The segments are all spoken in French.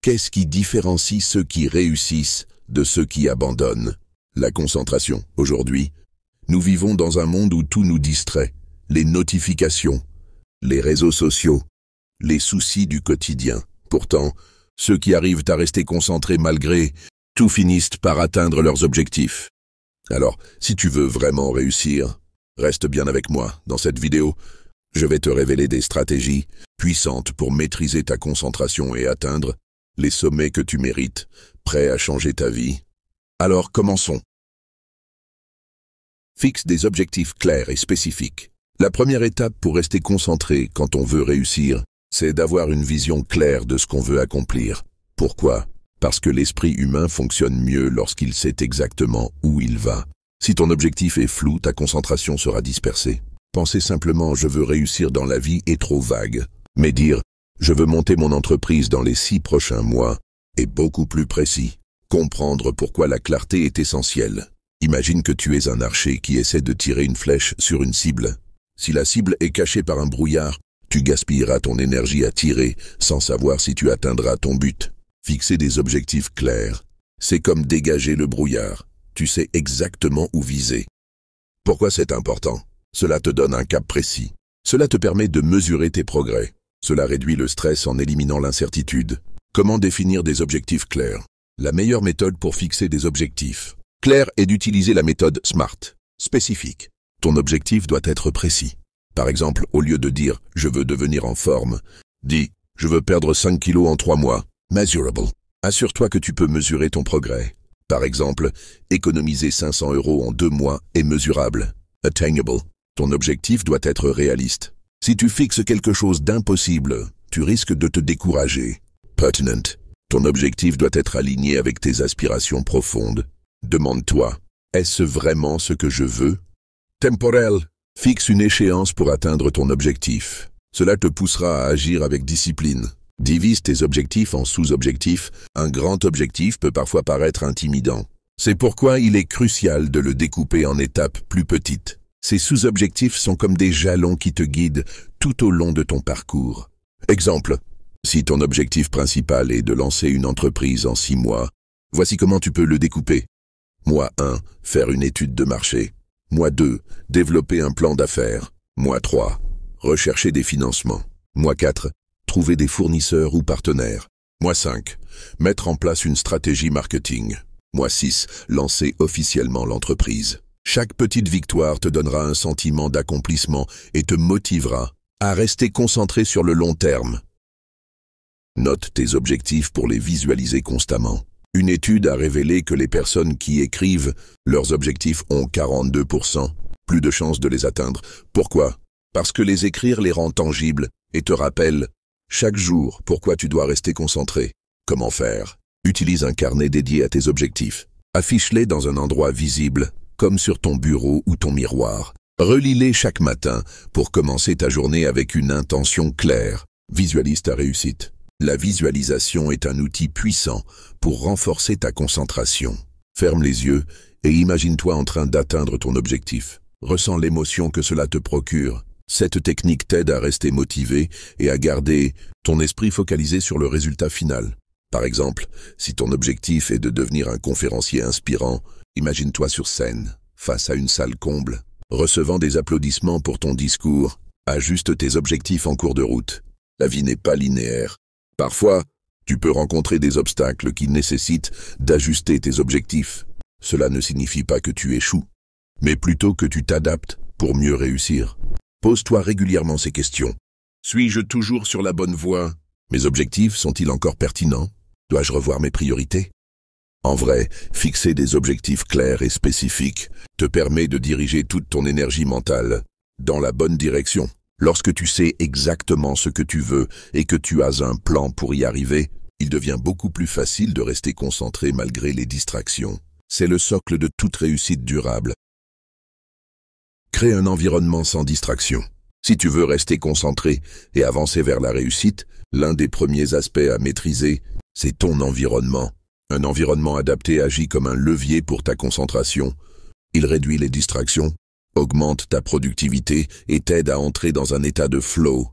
Qu'est-ce qui différencie ceux qui réussissent de ceux qui abandonnent? La concentration. Aujourd'hui, nous vivons dans un monde où tout nous distrait. Les notifications, les réseaux sociaux, les soucis du quotidien. Pourtant, ceux qui arrivent à rester concentrés malgré tout finissent par atteindre leurs objectifs. Alors, si tu veux vraiment réussir, reste bien avec moi. Dans cette vidéo, je vais te révéler des stratégies puissantes pour maîtriser ta concentration et atteindre les sommets que tu mérites, prêt à changer ta vie. Alors, commençons. Fixe des objectifs clairs et spécifiques. La première étape pour rester concentré quand on veut réussir, c'est d'avoir une vision claire de ce qu'on veut accomplir. Pourquoi? Parce que l'esprit humain fonctionne mieux lorsqu'il sait exactement où il va. Si ton objectif est flou, ta concentration sera dispersée. Penser simplement « je veux réussir dans la vie » est trop vague. Mais dire « je veux monter mon entreprise dans les 6 prochains mois » est beaucoup plus précis. Comprendre pourquoi la clarté est essentielle. Imagine que tu es un archer qui essaie de tirer une flèche sur une cible. Si la cible est cachée par un brouillard, tu gaspilleras ton énergie à tirer sans savoir si tu atteindras ton but. Fixer des objectifs clairs, c'est comme dégager le brouillard. Tu sais exactement où viser. Pourquoi c'est important? Cela te donne un cap précis. Cela te permet de mesurer tes progrès. Cela réduit le stress en éliminant l'incertitude. Comment définir des objectifs clairs? La meilleure méthode pour fixer des objectifs clairs est d'utiliser la méthode SMART. Spécifique. Ton objectif doit être précis. Par exemple, au lieu de dire « je veux devenir en forme », dis « je veux perdre 5 kilos en 3 mois ». Measurable. Assure-toi que tu peux mesurer ton progrès. Par exemple, économiser 500 € en 2 mois est mesurable. Attainable. Ton objectif doit être réaliste. Si tu fixes quelque chose d'impossible, tu risques de te décourager. Pertinent. Ton objectif doit être aligné avec tes aspirations profondes. Demande-toi, est-ce vraiment ce que je veux? Temporel. Fixe une échéance pour atteindre ton objectif. Cela te poussera à agir avec discipline. Divise tes objectifs en sous-objectifs. Un grand objectif peut parfois paraître intimidant. C'est pourquoi il est crucial de le découper en étapes plus petites. Ces sous-objectifs sont comme des jalons qui te guident tout au long de ton parcours. Exemple, si ton objectif principal est de lancer une entreprise en 6 mois, voici comment tu peux le découper. Mois 1, faire une étude de marché. Mois 2, développer un plan d'affaires. Mois 3, rechercher des financements. Mois 4, trouver des fournisseurs ou partenaires. Mois 5, mettre en place une stratégie marketing. Mois 6, lancer officiellement l'entreprise. Chaque petite victoire te donnera un sentiment d'accomplissement et te motivera à rester concentré sur le long terme. Note tes objectifs pour les visualiser constamment. Une étude a révélé que les personnes qui écrivent leurs objectifs ont 42% plus de chances de les atteindre. Pourquoi? Parce que les écrire les rend tangibles et te rappelle chaque jour pourquoi tu dois rester concentré. Comment faire? Utilise un carnet dédié à tes objectifs. Affiche-les dans un endroit visible, comme sur ton bureau ou ton miroir. Relis-les chaque matin pour commencer ta journée avec une intention claire. Visualise ta réussite. La visualisation est un outil puissant pour renforcer ta concentration. Ferme les yeux et imagine-toi en train d'atteindre ton objectif. Ressens l'émotion que cela te procure. Cette technique t'aide à rester motivé et à garder ton esprit focalisé sur le résultat final. Par exemple, si ton objectif est de devenir un conférencier inspirant, imagine-toi sur scène, face à une salle comble, recevant des applaudissements pour ton discours. Ajuste tes objectifs en cours de route. La vie n'est pas linéaire. Parfois, tu peux rencontrer des obstacles qui nécessitent d'ajuster tes objectifs. Cela ne signifie pas que tu échoues, mais plutôt que tu t'adaptes pour mieux réussir. Pose-toi régulièrement ces questions. Suis-je toujours sur la bonne voie? Mes objectifs sont-ils encore pertinents? Dois-je revoir mes priorités? En vrai, fixer des objectifs clairs et spécifiques te permet de diriger toute ton énergie mentale dans la bonne direction. Lorsque tu sais exactement ce que tu veux et que tu as un plan pour y arriver, il devient beaucoup plus facile de rester concentré malgré les distractions. C'est le socle de toute réussite durable. Crée un environnement sans distraction. Si tu veux rester concentré et avancer vers la réussite, l'un des premiers aspects à maîtriser, c'est ton environnement. Un environnement adapté agit comme un levier pour ta concentration. Il réduit les distractions, augmente ta productivité et t'aide à entrer dans un état de flow.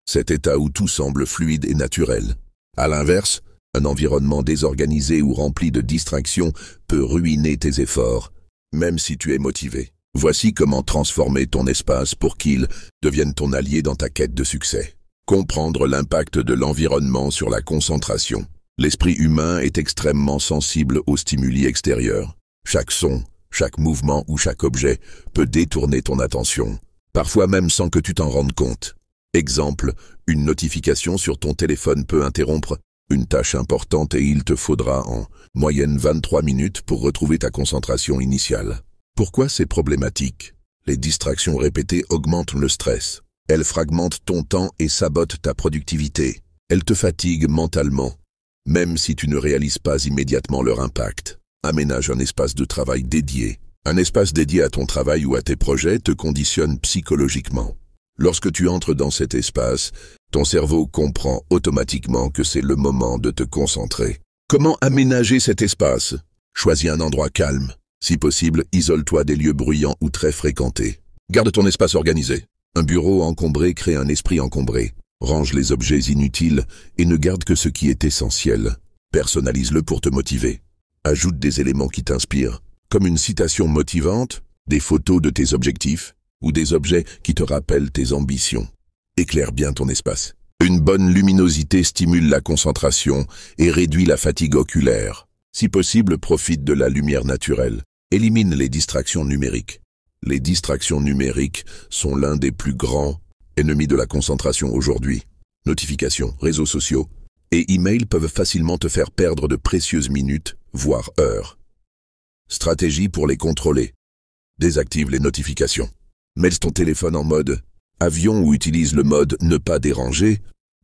Cet état où tout semble fluide et naturel. À l'inverse, Un environnement désorganisé ou rempli de distractions peut ruiner tes efforts, même si tu es motivé. Voici comment transformer ton espace pour qu'il devienne ton allié dans ta quête de succès. Comprendre l'impact de l'environnement sur la concentration. L'esprit humain est extrêmement sensible aux stimuli extérieurs. Chaque son, chaque mouvement ou chaque objet peut détourner ton attention, parfois même sans que tu t'en rendes compte. Exemple, une notification sur ton téléphone peut interrompre une tâche importante et il te faudra en moyenne 23 minutes pour retrouver ta concentration initiale. Pourquoi c'est problématique? Les distractions répétées augmentent le stress. Elles fragmentent ton temps et sabotent ta productivité. Elles te fatiguent mentalement, même si tu ne réalises pas immédiatement leur impact. Aménage un espace de travail dédié. Un espace dédié à ton travail ou à tes projets te conditionne psychologiquement. Lorsque tu entres dans cet espace, ton cerveau comprend automatiquement que c'est le moment de te concentrer. Comment aménager cet espace? Choisis un endroit calme. Si possible, isole-toi des lieux bruyants ou très fréquentés. Garde ton espace organisé. Un bureau encombré crée un esprit encombré. Range les objets inutiles et ne garde que ce qui est essentiel. Personnalise-le pour te motiver. Ajoute des éléments qui t'inspirent, comme une citation motivante, des photos de tes objectifs ou des objets qui te rappellent tes ambitions. Éclaire bien ton espace. Une bonne luminosité stimule la concentration et réduit la fatigue oculaire. Si possible, profite de la lumière naturelle. Élimine les distractions numériques. Les distractions numériques sont l'un des plus grands ennemis de la concentration aujourd'hui. Notifications, réseaux sociaux et emails peuvent facilement te faire perdre de précieuses minutes, voire heures. Stratégie pour les contrôler. Désactive les notifications. Mets ton téléphone en mode avion ou utilise le mode ne pas déranger.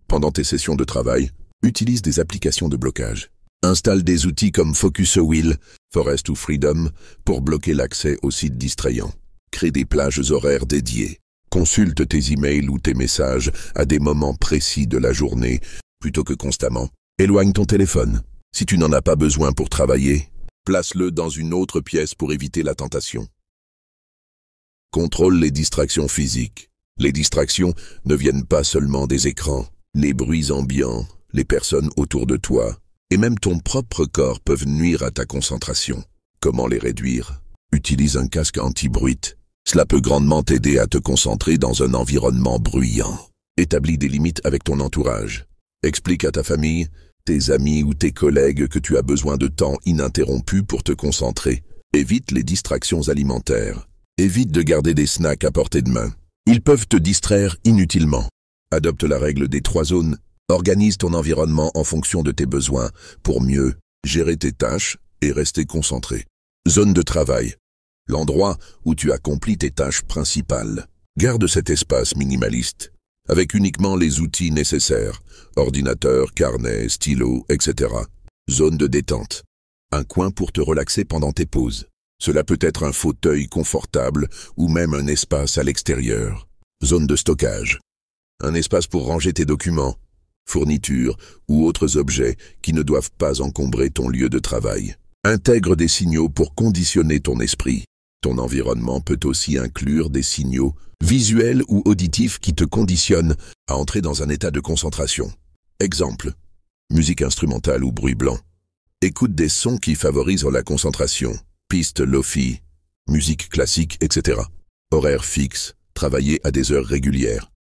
Pendant tes sessions de travail, utilise des applications de blocage. Installe des outils comme Focus Wheel, Forest ou Freedom pour bloquer l'accès aux sites distrayants. Crée des plages horaires dédiées. Consulte tes emails ou tes messages à des moments précis de la journée plutôt que constamment. Éloigne ton téléphone. Si tu n'en as pas besoin pour travailler, place-le dans une autre pièce pour éviter la tentation. Contrôle les distractions physiques. Les distractions ne viennent pas seulement des écrans. Les bruits ambiants, les personnes autour de toi et même ton propre corps peuvent nuire à ta concentration. Comment les réduire? Utilise un casque anti-bruit. Cela peut grandement t'aider à te concentrer dans un environnement bruyant. Établis des limites avec ton entourage. Explique à ta famille, tes amis ou tes collègues que tu as besoin de temps ininterrompu pour te concentrer. Évite les distractions alimentaires. Évite de garder des snacks à portée de main. Ils peuvent te distraire inutilement. Adopte la règle des 3 zones. Organise ton environnement en fonction de tes besoins pour mieux gérer tes tâches et rester concentré. Zone de travail. L'endroit où tu accomplis tes tâches principales. Garde cet espace minimaliste, avec uniquement les outils nécessaires, ordinateur, carnet, stylo, etc. Zone de détente. Un coin pour te relaxer pendant tes pauses. Cela peut être un fauteuil confortable ou même un espace à l'extérieur. Zone de stockage. Un espace pour ranger tes documents, fournitures ou autres objets qui ne doivent pas encombrer ton lieu de travail. Intègre des signaux pour conditionner ton esprit. Ton environnement peut aussi inclure des signaux visuels ou auditifs qui te conditionnent à entrer dans un état de concentration. Exemple, musique instrumentale ou bruit blanc. Écoute des sons qui favorisent la concentration. Pistes lofi, musique classique, etc. Horaire fixe, travailler à des heures régulières.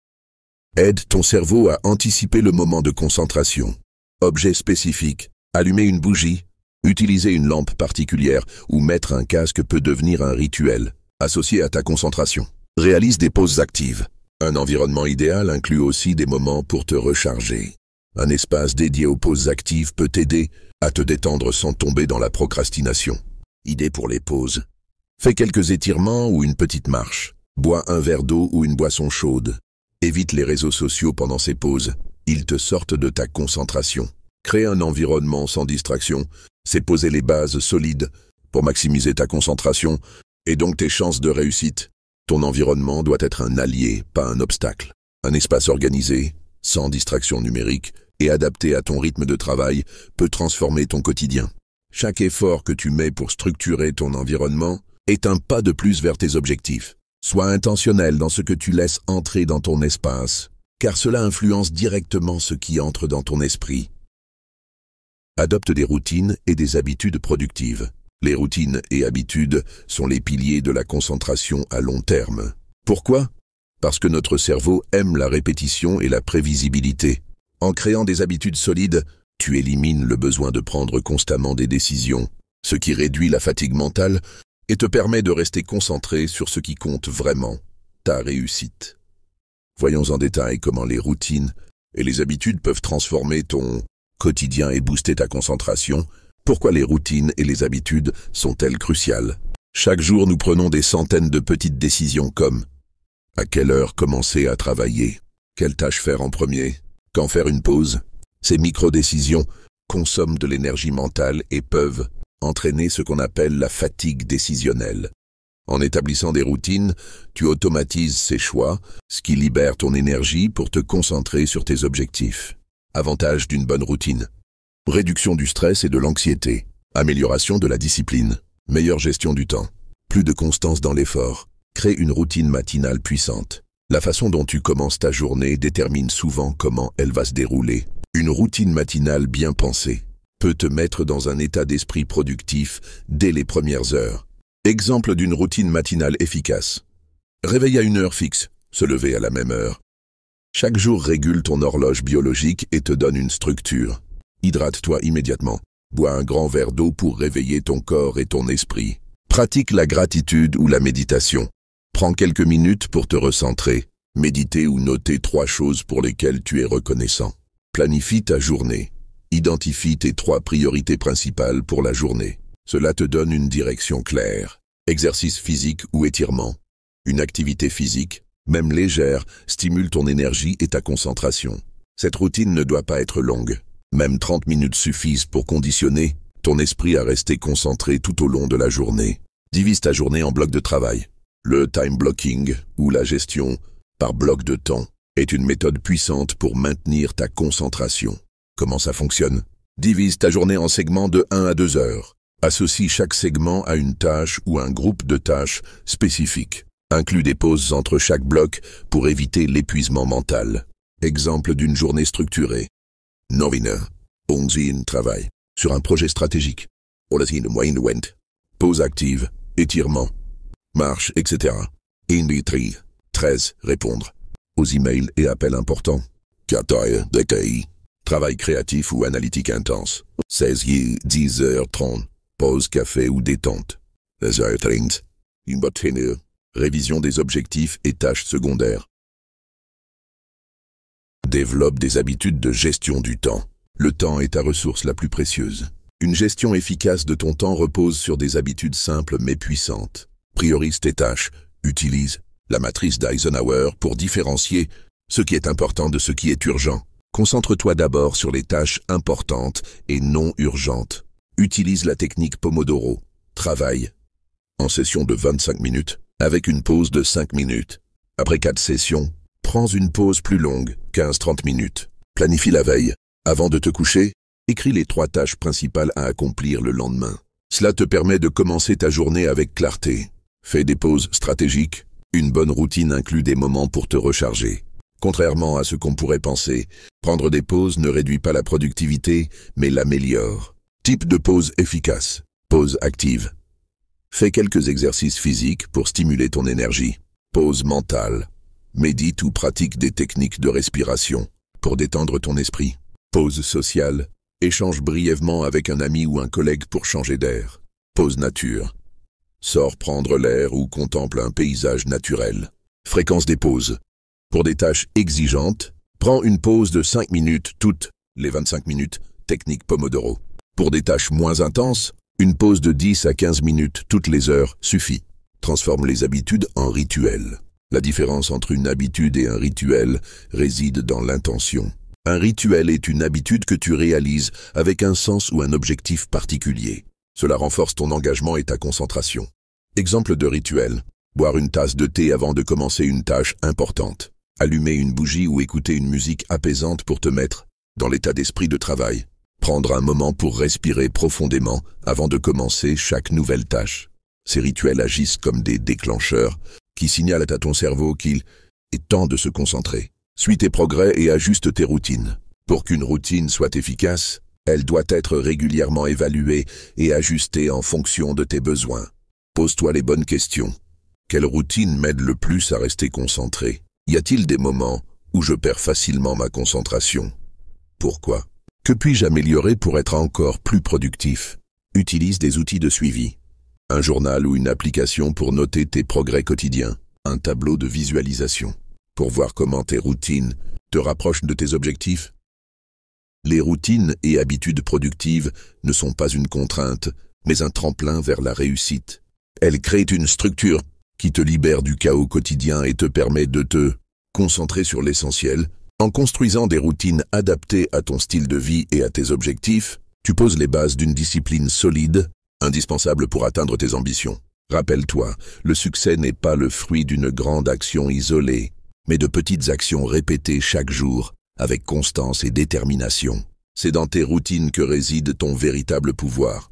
Aide ton cerveau à anticiper le moment de concentration. Objet spécifique, allumer une bougie, utiliser une lampe particulière ou mettre un casque peut devenir un rituel, associé à ta concentration. Réalise des pauses actives. Un environnement idéal inclut aussi des moments pour te recharger. Un espace dédié aux pauses actives peut t'aider à te détendre sans tomber dans la procrastination. Idée pour les pauses. Fais quelques étirements ou une petite marche. Bois un verre d'eau ou une boisson chaude. Évite les réseaux sociaux pendant ces pauses. Ils te sortent de ta concentration. Créer un environnement sans distraction, c'est poser les bases solides pour maximiser ta concentration et donc tes chances de réussite. Ton environnement doit être un allié, pas un obstacle. Un espace organisé, sans distraction numérique et adapté à ton rythme de travail peut transformer ton quotidien. Chaque effort que tu mets pour structurer ton environnement est un pas de plus vers tes objectifs. Sois intentionnel dans ce que tu laisses entrer dans ton espace, car cela influence directement ce qui entre dans ton esprit. Adopte des routines et des habitudes productives. Les routines et habitudes sont les piliers de la concentration à long terme. Pourquoi? Parce que notre cerveau aime la répétition et la prévisibilité. En créant des habitudes solides, tu élimines le besoin de prendre constamment des décisions, ce qui réduit la fatigue mentale et te permet de rester concentré sur ce qui compte vraiment, ta réussite. Voyons en détail comment les routines et les habitudes peuvent transformer ton quotidien et booster ta concentration. Pourquoi les routines et les habitudes sont-elles cruciales? Chaque jour, nous prenons des centaines de petites décisions comme à quelle heure commencer à travailler, quelle tâche faire en premier, quand faire une pause. Ces micro-décisions consomment de l'énergie mentale et peuvent entraîner ce qu'on appelle la fatigue décisionnelle. En établissant des routines, tu automatises ces choix, ce qui libère ton énergie pour te concentrer sur tes objectifs. Avantage d'une bonne routine: réduction du stress et de l'anxiété, amélioration de la discipline, meilleure gestion du temps, plus de constance dans l'effort. Crée une routine matinale puissante. La façon dont tu commences ta journée détermine souvent comment elle va se dérouler. Une routine matinale bien pensée peut te mettre dans un état d'esprit productif dès les premières heures. Exemple d'une routine matinale efficace. Réveil à une heure fixe, se lever à la même heure. Chaque jour régule ton horloge biologique et te donne une structure. Hydrate-toi immédiatement. Bois un grand verre d'eau pour réveiller ton corps et ton esprit. Pratique la gratitude ou la méditation. Prends quelques minutes pour te recentrer, méditer ou noter 3 choses pour lesquelles tu es reconnaissant. Planifie ta journée. Identifie tes 3 priorités principales pour la journée. Cela te donne une direction claire. Exercice physique ou étirement. Une activité physique, même légère, stimule ton énergie et ta concentration. Cette routine ne doit pas être longue. Même 30 minutes suffisent pour conditionner ton esprit à rester concentré tout au long de la journée. Divise ta journée en blocs de travail. Le time blocking, ou la gestion par bloc de temps, est une méthode puissante pour maintenir ta concentration. Comment ça fonctionne? Divise ta journée en segments de 1 à 2 heures. Associe chaque segment à une tâche ou un groupe de tâches spécifiques. Inclus des pauses entre chaque bloc pour éviter l'épuisement mental. Exemple d'une journée structurée. 9 11 travail sur un projet stratégique. Pause active, étirement, marche, etc. 13 répondre aux emails et appels importants. 14 travail créatif ou analytique intense. 10h30 pause café ou détente. 10h30 révision des objectifs et tâches secondaires. Développe des habitudes de gestion du temps. Le temps est ta ressource la plus précieuse. Une gestion efficace de ton temps repose sur des habitudes simples mais puissantes. Priorise tes tâches. Utilise la matrice d'Eisenhower pour différencier ce qui est important de ce qui est urgent. Concentre-toi d'abord sur les tâches importantes et non urgentes. Utilise la technique Pomodoro. Travaille en session de 25 minutes avec une pause de 5 minutes. Après 4 sessions, prends une pause plus longue, 15-30 minutes. Planifie la veille. Avant de te coucher, écris les 3 tâches principales à accomplir le lendemain. Cela te permet de commencer ta journée avec clarté. Fais des pauses stratégiques. Une bonne routine inclut des moments pour te recharger. Contrairement à ce qu'on pourrait penser, prendre des pauses ne réduit pas la productivité, mais l'améliore. Type de pause efficace. Pause active. Fais quelques exercices physiques pour stimuler ton énergie. Pause mentale. Médite ou pratique des techniques de respiration pour détendre ton esprit. Pause sociale. Échange brièvement avec un ami ou un collègue pour changer d'air. Pause nature. Sors prendre l'air ou contemple un paysage naturel. Fréquence des pauses. Pour des tâches exigeantes, prends une pause de 5 minutes toutes les 25 minutes, technique Pomodoro. Pour des tâches moins intenses, une pause de 10 à 15 minutes toutes les heures suffit. Transforme les habitudes en rituels. La différence entre une habitude et un rituel réside dans l'intention. Un rituel est une habitude que tu réalises avec un sens ou un objectif particulier. Cela renforce ton engagement et ta concentration. Exemple de rituel. Boire une tasse de thé avant de commencer une tâche importante. Allumer une bougie ou écouter une musique apaisante pour te mettre dans l'état d'esprit de travail. Prendre un moment pour respirer profondément avant de commencer chaque nouvelle tâche. Ces rituels agissent comme des déclencheurs qui signalent à ton cerveau qu'il est temps de se concentrer. Suis tes progrès et ajuste tes routines. Pour qu'une routine soit efficace, Elle doit être régulièrement évaluée et ajustée en fonction de tes besoins. Pose-toi les bonnes questions. Quelle routine m'aide le plus à rester concentré? Y a-t-il des moments où je perds facilement ma concentration? Pourquoi? Que puis-je améliorer pour être encore plus productif? Utilise des outils de suivi. Un journal ou une application pour noter tes progrès quotidiens. Un tableau de visualisation. Pour voir comment tes routines te rapprochent de tes objectifs. Les routines et habitudes productives ne sont pas une contrainte, mais un tremplin vers la réussite. Elles créent une structure qui te libère du chaos quotidien et te permet de te concentrer sur l'essentiel. En construisant des routines adaptées à ton style de vie et à tes objectifs, tu poses les bases d'une discipline solide, indispensable pour atteindre tes ambitions. Rappelle-toi, le succès n'est pas le fruit d'une grande action isolée, mais de petites actions répétées chaque jour, avec constance et détermination. C'est dans tes routines que réside ton véritable pouvoir.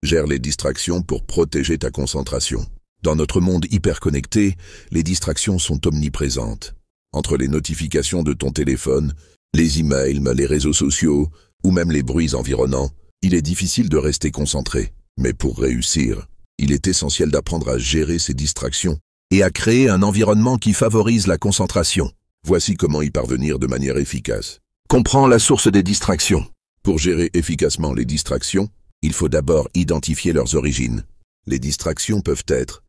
Gère les distractions pour protéger ta concentration. Dans notre monde hyper connecté, les distractions sont omniprésentes. Entre les notifications de ton téléphone, les emails, les réseaux sociaux ou même les bruits environnants, il est difficile de rester concentré. Mais pour réussir, il est essentiel d'apprendre à gérer ces distractions et à créer un environnement qui favorise la concentration. Voici comment y parvenir de manière efficace. Comprends la source des distractions. Pour gérer efficacement les distractions, il faut d'abord identifier leurs origines. Les distractions peuvent être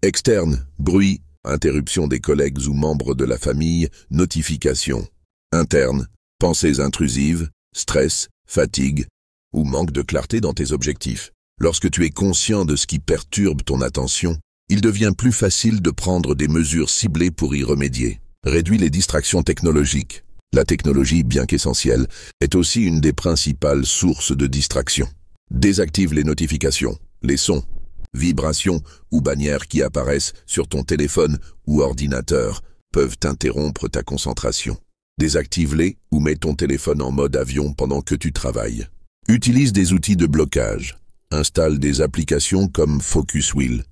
externes, bruit, interruption des collègues ou membres de la famille, notifications. Internes, pensées intrusives, stress, fatigue ou manque de clarté dans tes objectifs. Lorsque tu es conscient de ce qui perturbe ton attention, il devient plus facile de prendre des mesures ciblées pour y remédier. Réduis les distractions technologiques. La technologie, bien qu'essentielle, est aussi une des principales sources de distraction. Désactive les notifications, les sons, vibrations ou bannières qui apparaissent sur ton téléphone ou ordinateur peuvent interrompre ta concentration. Désactive-les ou mets ton téléphone en mode avion pendant que tu travailles. Utilise des outils de blocage. Installe des applications comme Focus Wheel,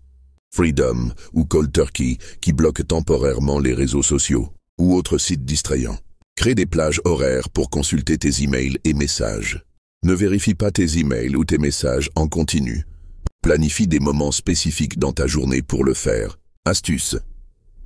Freedom ou Cold Turkey qui bloquent temporairement les réseaux sociaux ou autres sites distrayants. Crée des plages horaires pour consulter tes emails et messages. Ne vérifie pas tes emails ou tes messages en continu. Planifie des moments spécifiques dans ta journée pour le faire. Astuce.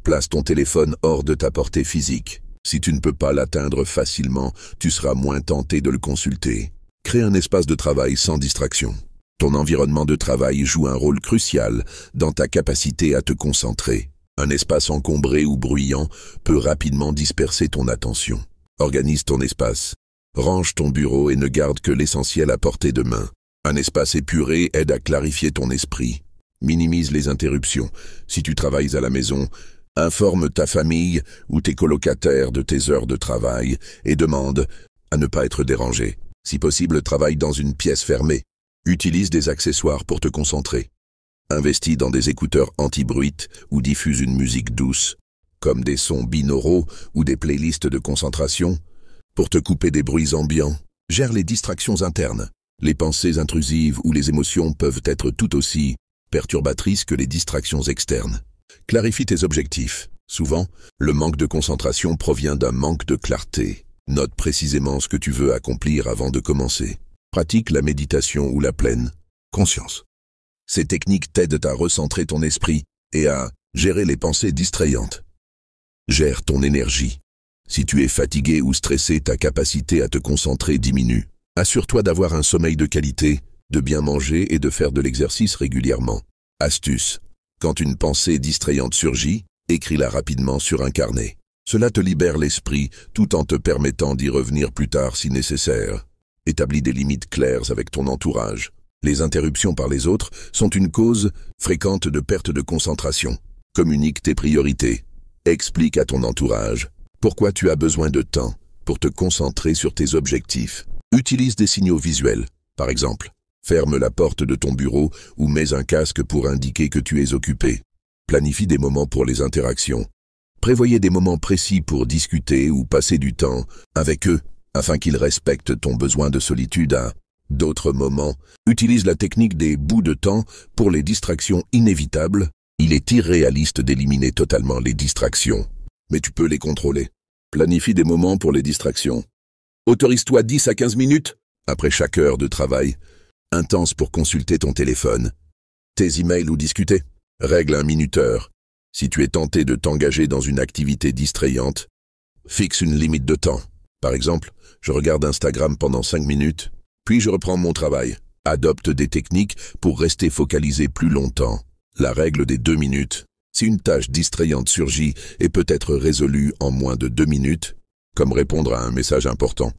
Place ton téléphone hors de ta portée physique. Si tu ne peux pas l'atteindre facilement, tu seras moins tenté de le consulter. Crée un espace de travail sans distraction. Ton environnement de travail joue un rôle crucial dans ta capacité à te concentrer. Un espace encombré ou bruyant peut rapidement disperser ton attention. Organise ton espace. Range ton bureau et ne garde que l'essentiel à portée de main. Un espace épuré aide à clarifier ton esprit. Minimise les interruptions. Si tu travailles à la maison, informe ta famille ou tes colocataires de tes heures de travail et demande à ne pas être dérangé. Si possible, travaille dans une pièce fermée. Utilise des accessoires pour te concentrer. Investis dans des écouteurs anti-bruit ou diffuse une musique douce, comme des sons binauraux ou des playlists de concentration, pour te couper des bruits ambiants. Gère les distractions internes. Les pensées intrusives ou les émotions peuvent être tout aussi perturbatrices que les distractions externes. Clarifie tes objectifs. Souvent, le manque de concentration provient d'un manque de clarté. Note précisément ce que tu veux accomplir avant de commencer. Pratique la méditation ou la pleine conscience. Ces techniques t'aident à recentrer ton esprit et à gérer les pensées distrayantes. Gère ton énergie. Si tu es fatigué ou stressé, ta capacité à te concentrer diminue. Assure-toi d'avoir un sommeil de qualité, de bien manger et de faire de l'exercice régulièrement. Astuce. Quand une pensée distrayante surgit, écris-la rapidement sur un carnet. Cela te libère l'esprit tout en te permettant d'y revenir plus tard si nécessaire. Établis des limites claires avec ton entourage. Les interruptions par les autres sont une cause fréquente de perte de concentration. Communique tes priorités. Explique à ton entourage pourquoi tu as besoin de temps pour te concentrer sur tes objectifs. Utilise des signaux visuels. Par exemple, ferme la porte de ton bureau ou mets un casque pour indiquer que tu es occupé. Planifie des moments pour les interactions. Prévoyez des moments précis pour discuter ou passer du temps avec eux, afin qu'ils respectent ton besoin de solitude à d'autres moments. Utilise la technique des bouts de temps pour les distractions inévitables. Il est irréaliste d'éliminer totalement les distractions, mais tu peux les contrôler. Planifie des moments pour les distractions. Autorise-toi 10 à 15 minutes après chaque heure de travail intense pour consulter ton téléphone, tes emails ou discuter. Règle un minuteur. Si tu es tenté de t'engager dans une activité distrayante, fixe une limite de temps. Par exemple, je regarde Instagram pendant 5 minutes, puis je reprends mon travail. Adopte des techniques pour rester focalisé plus longtemps. La règle des 2 minutes. Si une tâche distrayante surgit et peut être résolue en moins de 2 minutes, comme répondre à un message important,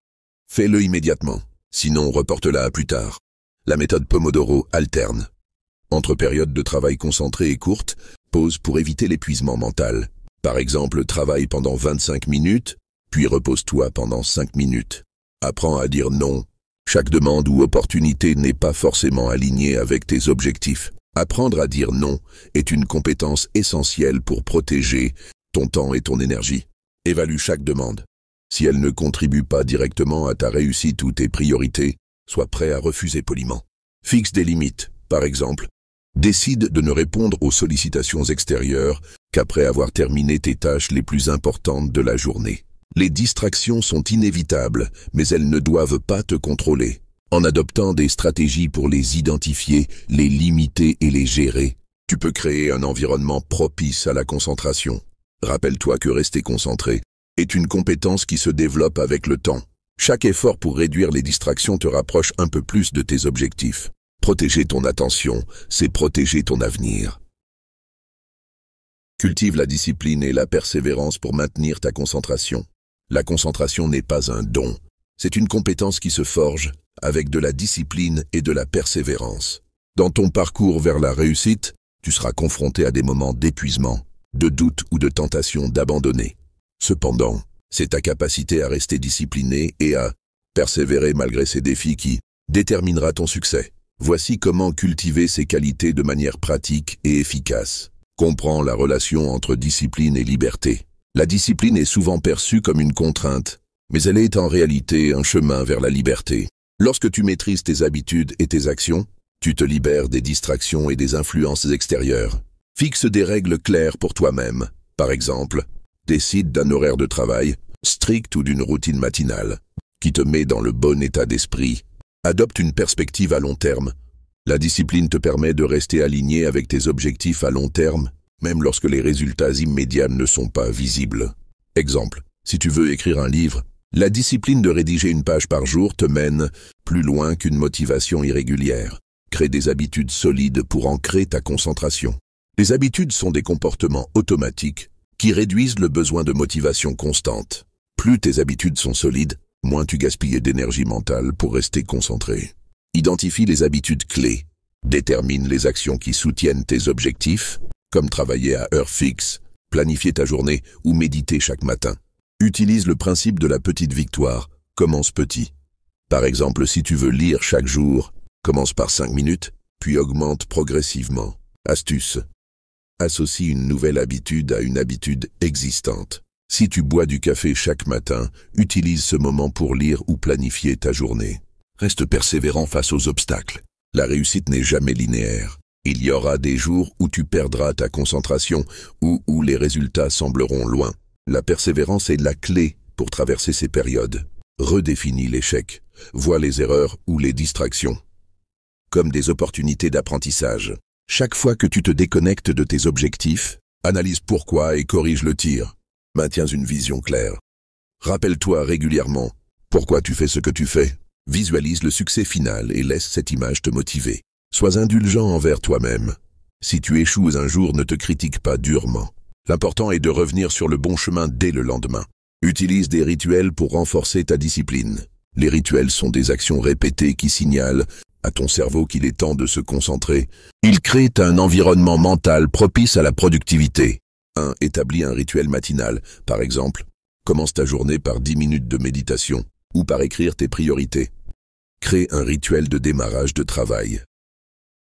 fais-le immédiatement. Sinon, reporte-la à plus tard. La méthode Pomodoro alterne. Entre périodes de travail concentrées et courtes, pause pour éviter l'épuisement mental. Par exemple, travaille pendant 25 minutes, puis repose-toi pendant 5 minutes. Apprends à dire non. Chaque demande ou opportunité n'est pas forcément alignée avec tes objectifs. Apprendre à dire non est une compétence essentielle pour protéger ton temps et ton énergie. Évalue chaque demande. Si elle ne contribue pas directement à ta réussite ou tes priorités, sois prêt à refuser poliment. Fixe des limites. Par exemple, décide de ne répondre aux sollicitations extérieures qu'après avoir terminé tes tâches les plus importantes de la journée. Les distractions sont inévitables, mais elles ne doivent pas te contrôler. En adoptant des stratégies pour les identifier, les limiter et les gérer, tu peux créer un environnement propice à la concentration. Rappelle-toi que rester concentré est une compétence qui se développe avec le temps. Chaque effort pour réduire les distractions te rapproche un peu plus de tes objectifs. Protéger ton attention, c'est protéger ton avenir. Cultive la discipline et la persévérance pour maintenir ta concentration. La concentration n'est pas un don, c'est une compétence qui se forge avec de la discipline et de la persévérance. Dans ton parcours vers la réussite, tu seras confronté à des moments d'épuisement, de doute ou de tentation d'abandonner. Cependant, c'est ta capacité à rester discipliné et à persévérer malgré ces défis qui déterminera ton succès. Voici comment cultiver ces qualités de manière pratique et efficace. Comprends la relation entre discipline et liberté. La discipline est souvent perçue comme une contrainte, mais elle est en réalité un chemin vers la liberté. Lorsque tu maîtrises tes habitudes et tes actions, tu te libères des distractions et des influences extérieures. Fixe des règles claires pour toi-même. Par exemple, décide d'un horaire de travail strict ou d'une routine matinale qui te met dans le bon état d'esprit. Adopte une perspective à long terme. La discipline te permet de rester aligné avec tes objectifs à long terme, même lorsque les résultats immédiats ne sont pas visibles. Exemple, si tu veux écrire un livre, la discipline de rédiger une page par jour te mène plus loin qu'une motivation irrégulière. Crée des habitudes solides pour ancrer ta concentration. Les habitudes sont des comportements automatiques qui réduisent le besoin de motivation constante. Plus tes habitudes sont solides, moins tu gaspilles d'énergie mentale pour rester concentré. Identifie les habitudes clés. Détermine les actions qui soutiennent tes objectifs, comme travailler à heure fixe, planifier ta journée ou méditer chaque matin. Utilise le principe de la petite victoire. Commence petit. Par exemple, si tu veux lire chaque jour, commence par 5 minutes, puis augmente progressivement. Astuce. Associe une nouvelle habitude à une habitude existante. Si tu bois du café chaque matin, utilise ce moment pour lire ou planifier ta journée. Reste persévérant face aux obstacles. La réussite n'est jamais linéaire. Il y aura des jours où tu perdras ta concentration ou où les résultats sembleront loin. La persévérance est la clé pour traverser ces périodes. Redéfinis l'échec. Vois les erreurs ou les distractions comme des opportunités d'apprentissage. Chaque fois que tu te déconnectes de tes objectifs, analyse pourquoi et corrige le tir. Maintiens une vision claire. Rappelle-toi régulièrement pourquoi tu fais ce que tu fais. Visualise le succès final et laisse cette image te motiver. Sois indulgent envers toi-même. Si tu échoues un jour, ne te critique pas durement. L'important est de revenir sur le bon chemin dès le lendemain. Utilise des rituels pour renforcer ta discipline. Les rituels sont des actions répétées qui signalent à ton cerveau qu'il est temps de se concentrer. Ils créent un environnement mental propice à la productivité. 1. Établis un rituel matinal. Par exemple, commence ta journée par 10 minutes de méditation ou par écrire tes priorités. Crée un rituel de démarrage de travail.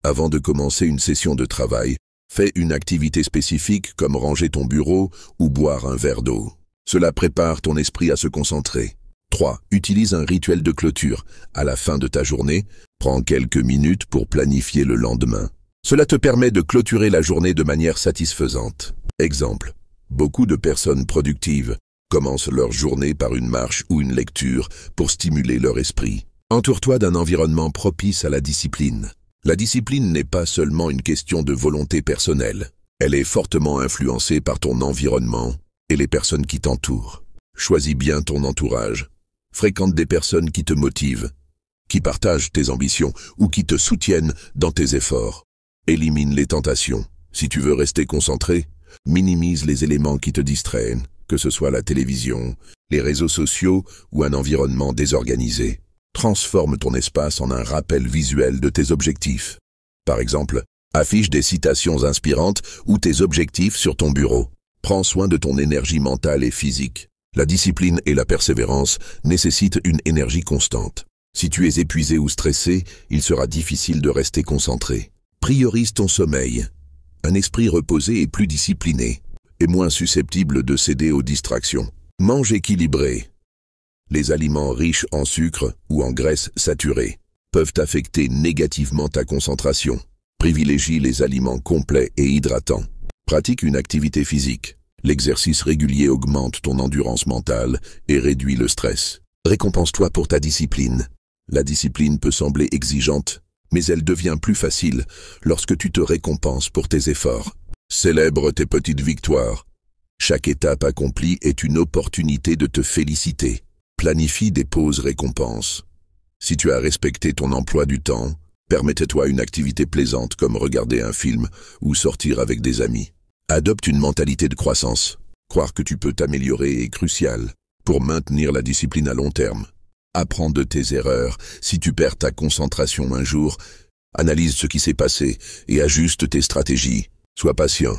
Avant de commencer une session de travail, fais une activité spécifique comme ranger ton bureau ou boire un verre d'eau. Cela prépare ton esprit à se concentrer. 3. Utilise un rituel de clôture. À la fin de ta journée, prends quelques minutes pour planifier le lendemain. Cela te permet de clôturer la journée de manière satisfaisante. Exemple. Beaucoup de personnes productives commencent leur journée par une marche ou une lecture pour stimuler leur esprit. Entoure-toi d'un environnement propice à la discipline. La discipline n'est pas seulement une question de volonté personnelle. Elle est fortement influencée par ton environnement et les personnes qui t'entourent. Choisis bien ton entourage. Fréquente des personnes qui te motivent, qui partagent tes ambitions ou qui te soutiennent dans tes efforts. Élimine les tentations. Si tu veux rester concentré, minimise les éléments qui te distraient, que ce soit la télévision, les réseaux sociaux ou un environnement désorganisé. Transforme ton espace en un rappel visuel de tes objectifs. Par exemple, affiche des citations inspirantes ou tes objectifs sur ton bureau. Prends soin de ton énergie mentale et physique. La discipline et la persévérance nécessitent une énergie constante. Si tu es épuisé ou stressé, il sera difficile de rester concentré. Priorise ton sommeil. Un esprit reposé est plus discipliné et moins susceptible de céder aux distractions. Mange équilibré. Les aliments riches en sucre ou en graisses saturées peuvent affecter négativement ta concentration. Privilégie les aliments complets et hydratants. Pratique une activité physique. L'exercice régulier augmente ton endurance mentale et réduit le stress. Récompense-toi pour ta discipline. La discipline peut sembler exigeante, mais elle devient plus facile lorsque tu te récompenses pour tes efforts. Célèbre tes petites victoires. Chaque étape accomplie est une opportunité de te féliciter. Planifie des pauses récompenses. Si tu as respecté ton emploi du temps, permets-toi une activité plaisante comme regarder un film ou sortir avec des amis. Adopte une mentalité de croissance. Croire que tu peux t'améliorer est crucial pour maintenir la discipline à long terme. Apprends de tes erreurs. Si tu perds ta concentration un jour, analyse ce qui s'est passé et ajuste tes stratégies. Sois patient.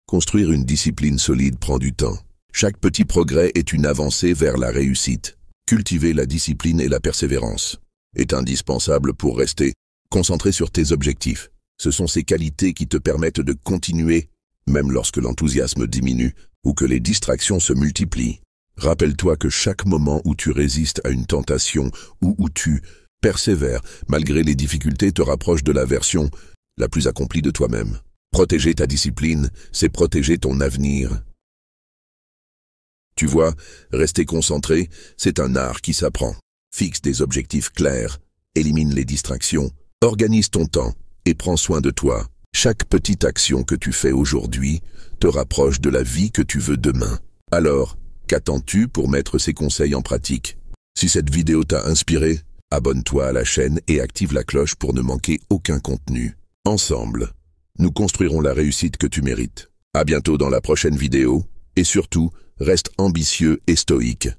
Construire une discipline solide prend du temps. Chaque petit progrès est une avancée vers la réussite. Cultiver la discipline et la persévérance est indispensable pour rester concentré sur tes objectifs. Ce sont ces qualités qui te permettent de continuer, même lorsque l'enthousiasme diminue ou que les distractions se multiplient. Rappelle-toi que chaque moment où tu résistes à une tentation ou où tu persévères malgré les difficultés te rapproche de la version la plus accomplie de toi-même. Protéger ta discipline, c'est protéger ton avenir. Tu vois, rester concentré, c'est un art qui s'apprend. Fixe des objectifs clairs, élimine les distractions, organise ton temps et prends soin de toi. Chaque petite action que tu fais aujourd'hui te rapproche de la vie que tu veux demain. Alors, qu'attends-tu pour mettre ces conseils en pratique? Si cette vidéo t'a inspiré, abonne-toi à la chaîne et active la cloche pour ne manquer aucun contenu. Ensemble, nous construirons la réussite que tu mérites. À bientôt dans la prochaine vidéo et surtout, reste ambitieux et stoïque.